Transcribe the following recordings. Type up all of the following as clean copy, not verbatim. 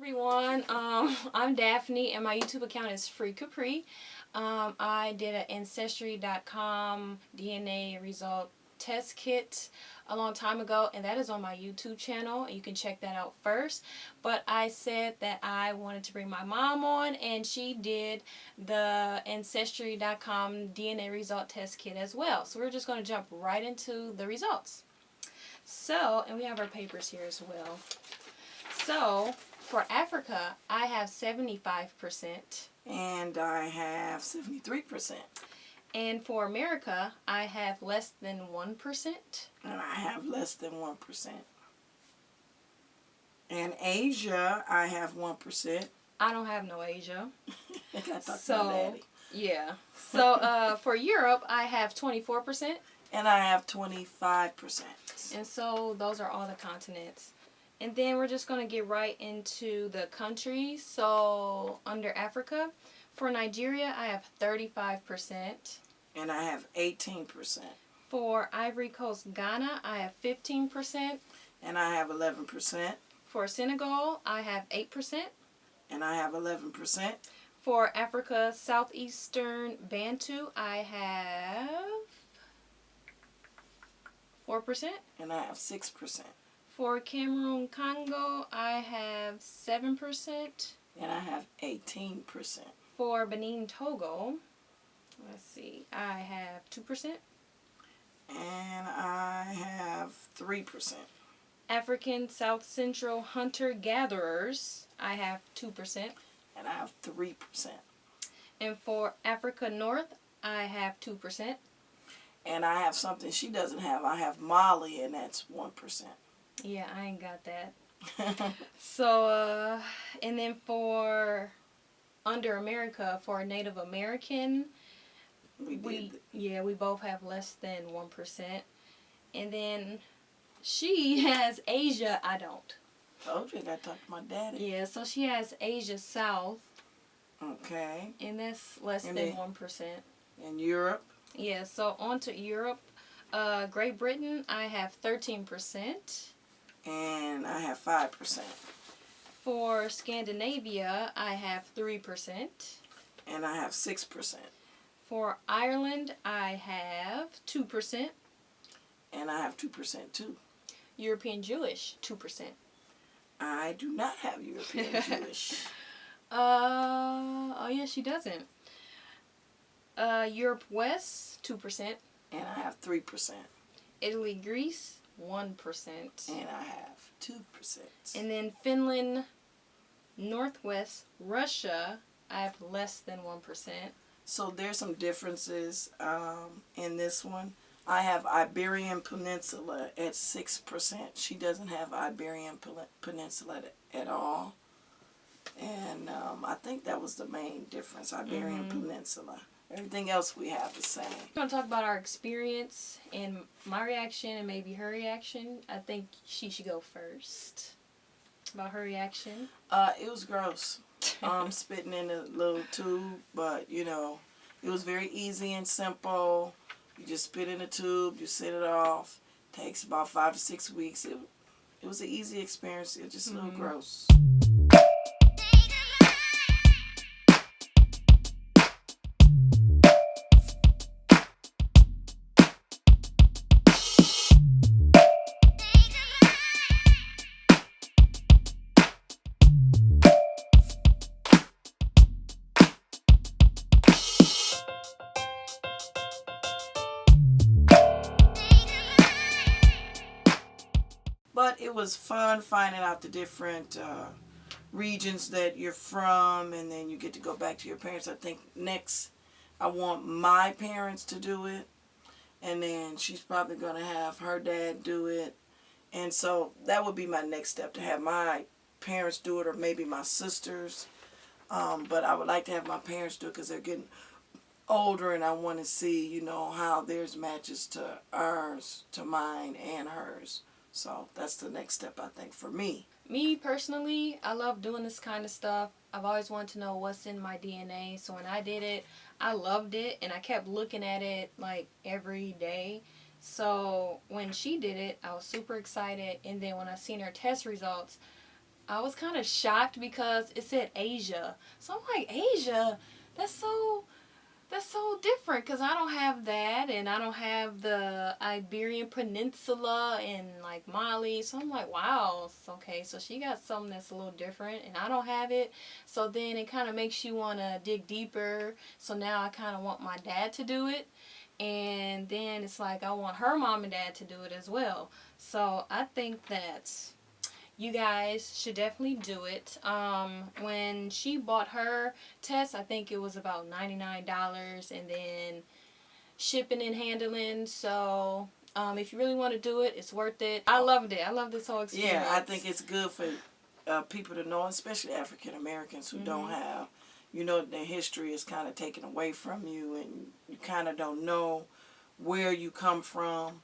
Everyone, I'm Daphne and my YouTube account is Free Capri. I did an Ancestry.com DNA result test kit a long time ago, and that is on my YouTube channel. You can check that out first. But I said that I wanted to bring my mom on, and she did the Ancestry.com DNA result test kit as well. So we're just going to jump right into the results. So, and we have our papers here as well. So, for Africa, I have 75%. And I have 73%. And for America, I have less than 1%. And I have less than 1%. And Asia, I have 1%. I don't have no Asia. I talked to my daddy. Yeah. So, for Europe, I have 24%. And I have 25%. And so, those are all the continents. And then we're just going to get right into the countries. So, under Africa, for Nigeria, I have 35%. And I have 18%. For Ivory Coast, Ghana, I have 15%. And I have 11%. For Senegal, I have 8%. And I have 11%. For Africa, Southeastern Bantu, I have 4%. And I have 6%. For Cameroon, Congo, I have 7%. And I have 18%. For Benin, Togo, let's see, I have 2%. And I have 3%. African South Central Hunter-Gatherers, I have 2%. And I have 3%. And for Africa North, I have 2%. And I have something she doesn't have. I have Mali, and that's 1%. Yeah, I ain't got that. So, and then for under America, for Native American, we both have less than 1%. And then she has Asia, I don't. Told you I gotta talk to my daddy. Yeah, so she has Asia South. Okay. And that's less than 1%. In Europe? Yeah, so on to Europe. Great Britain, I have 13%. And I have 5%. For Scandinavia, I have 3%. And I have 6%. For Ireland, I have 2%. And I have 2% too. European Jewish, 2%. I do not have European Jewish. Oh yeah, she doesn't. Europe West, 2%. And I have 3%. Italy, Greece, 1%. And I have 2%. And then Finland, Northwest, Russia, I have less than 1%. So there's some differences in this one. I have Iberian Peninsula at 6%. She doesn't have Iberian Peninsula at all. And I think that was the main difference, Iberian Peninsula. Everything else we have the same. We're going to talk about our experience and my reaction and maybe her reaction. I think she should go first. About her reaction. It was gross. Spitting in a little tube, but you know, it was very easy and simple. You just spit in a tube, you set it off. Takes about 5 to 6 weeks. It was an easy experience. It was just a little gross. But it was fun finding out the different regions that you're from, and then you get to go back to your parents. I think next I want my parents to do it, and then she's probably going to have her dad do it. And so that would be my next step, to have my parents do it, or maybe my sisters. But I would like to have my parents do it because they're getting older, and I want to see, you know, how theirs matches to ours, to mine and hers. So that's the next step, I think, for me. Me, personally, I love doing this kind of stuff. I've always wanted to know what's in my DNA. So when I did it, I loved it. And I kept looking at it, like, every day. So when she did it, I was super excited. And then when I seen her test results, I was kind of shocked because it said Asia. So I'm like, Asia? That's so different because I don't have that, and I don't have the Iberian Peninsula and like Mali. So I'm like, wow, okay, so she got something that's a little different, and I don't have it. So then it kind of makes you want to dig deeper. So now I kind of want my dad to do it, and then it's like I want her mom and dad to do it as well. So I think that you guys should definitely do it. When she bought her test, I think it was about $99, and then shipping and handling. So if you really want to do it, it's worth it. I loved it. I love this whole experience. Yeah, I think it's good for people to know, especially African Americans who don't have, their history is kind of taken away from you, and you kind of don't know where you come from.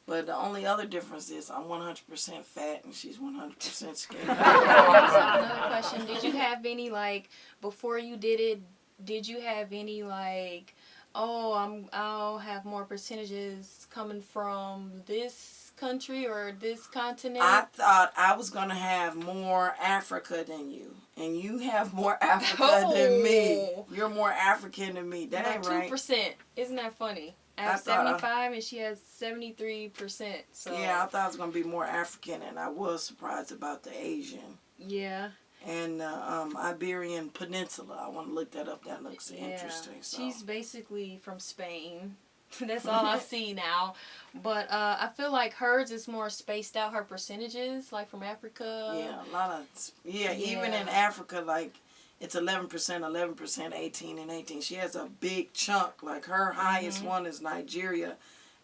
But the only other difference is I'm 100% fat and she's 100% skinny. I just have another question. Did you have any, like, before you did it, did you have any, like, oh, I'll have more percentages coming from this country or this continent? I thought I was going to have more Africa than you. And you have more Africa than me. You're more African than me. That ain't right. 2%. Isn't that funny? I have 75 and she has 73%. So yeah, I thought I was going to be more African, and I was surprised about the Asian. Yeah. And Iberian Peninsula. I want to look that up. That looks interesting. So. She's basically from Spain. That's all I see now. But I feel like hers is more spaced out, her percentages, like from Africa. Yeah, a lot of... Yeah, even in Africa, like... It's 11%, 11%, 18, and 18. She has a big chunk. Like her highest one is Nigeria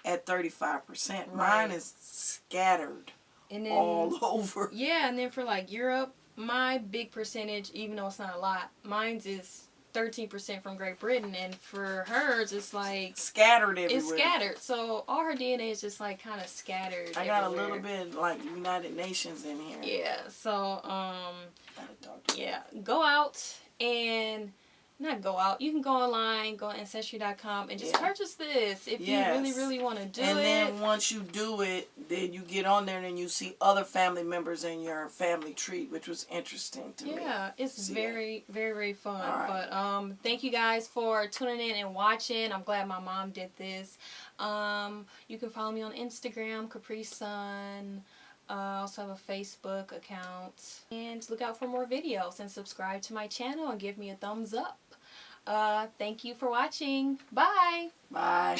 at 35%. Right. Mine is scattered and then, all over. Yeah, and then for like Europe, my big percentage, even though it's not a lot, mine's is 13% from Great Britain, and for hers it's like scattered everywhere. It's scattered. So all her DNA is just like kind of scattered. I got a little bit like United Nations in here. Yeah. So yeah, go out and not go out. You can go online, go to Ancestry.com and just purchase this if you really want to do it. And then once you do it, then you get on there and then you see other family members in your family tree, which was interesting to me. Yeah, it's very, very fun. Right. But thank you guys for tuning in and watching. I'm glad my mom did this. You can follow me on Instagram, Capri Sun. I also have a Facebook account. And look out for more videos and subscribe to my channel and give me a thumbs up. Thank you for watching. Bye. Bye.